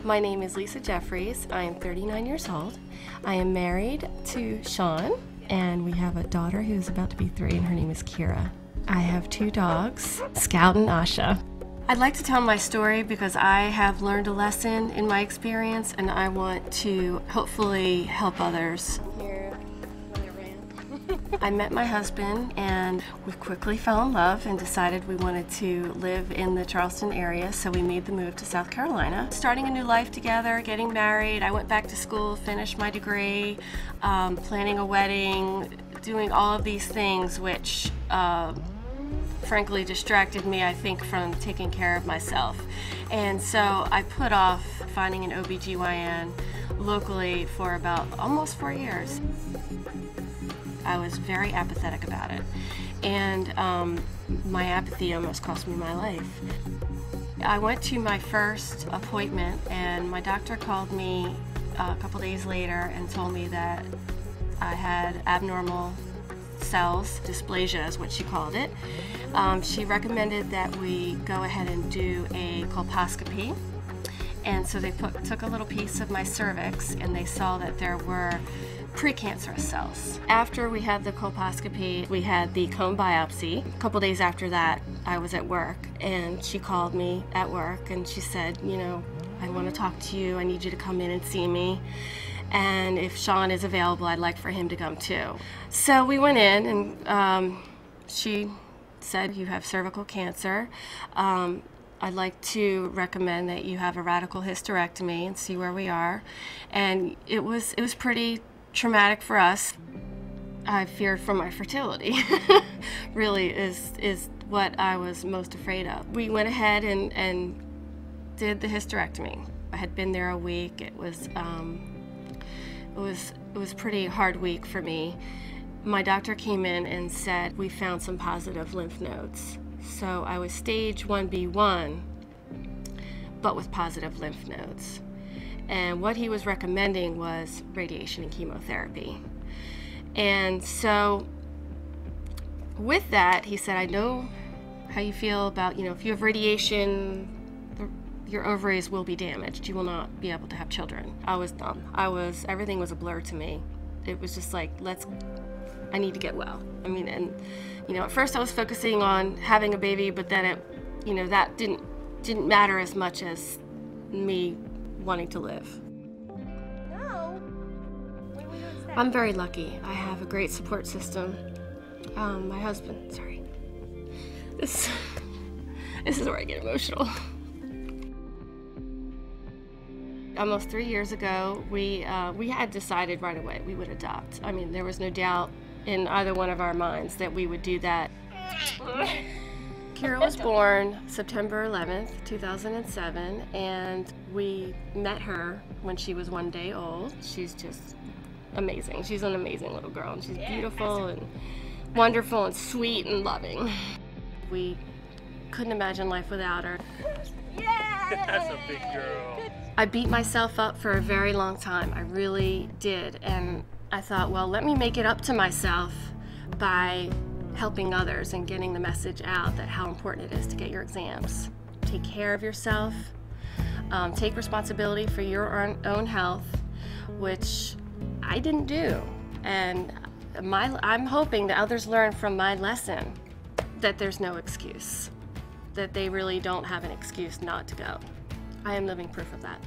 My name is Lisa Jeffries. I am 39 years old. I am married to Sean, and we have a daughter who's about to be 3, and her name is Kira. I have 2 dogs, Scout and Asha. I'd like to tell my story because I have learned a lesson in my experience, and I want to hopefully help others. I met my husband and we quickly fell in love and decided we wanted to live in the Charleston area, so we made the move to South Carolina. Starting a new life together, getting married, I went back to school, finished my degree, planning a wedding, doing all of these things which frankly distracted me, I think, from taking care of myself. And so I put off finding an Ob-Gyn locally for about almost 4 years. I was very apathetic about it, and my apathy almost cost me my life. I went to my first appointment, and my doctor called me a couple days later and told me that I had abnormal cells, dysplasia is what she called it. She recommended that we go ahead and do a colposcopy, and so they took a little piece of my cervix, and they saw that there were precancerous cells. After we had the colposcopy, we had the cone biopsy. A couple days after that, I was at work, and she called me at work and she said, you know, I want to talk to you. I need you to come in and see me. And if Sean is available, I'd like for him to come too. So we went in, and she said, you have cervical cancer. I'd like to recommend that you have a radical hysterectomy and see where we are. And it was pretty traumatic for us. I feared for my fertility, really is what I was most afraid of. We went ahead and did the hysterectomy. I had been there a week. It was a pretty hard week for me. My doctor came in and said we found some positive lymph nodes. So I was stage 1B1, but with positive lymph nodes. And what he was recommending was radiation and chemotherapy. And so with that, he said, I know how you feel about, if you have radiation, your ovaries will be damaged. You will not be able to have children. I was dumb. Everything was a blur to me. It was just like, I need to get well. I mean, and at first I was focusing on having a baby, but then that didn't matter as much as me wanting to live. No. I'm very lucky. I have a great support system. My husband, sorry. This is where I get emotional. Almost 3 years ago, we had decided right away we would adopt. I mean, there was no doubt in either one of our minds that we would do that. Kira was born September 11th, 2007, and we met her when she was 1 day old. She's just amazing. She's an amazing little girl, and she's beautiful and wonderful and sweet and loving. We couldn't imagine life without her. Yeah! That's a big girl. I beat myself up for a very long time. I really did, and I thought, well, let me make it up to myself by helping others and getting the message out that how important it is to get your exams. Take care of yourself, take responsibility for your own health, which I didn't do. And I'm hoping that others learn from my lesson that there's no excuse, that they really don't have an excuse not to go. I am living proof of that.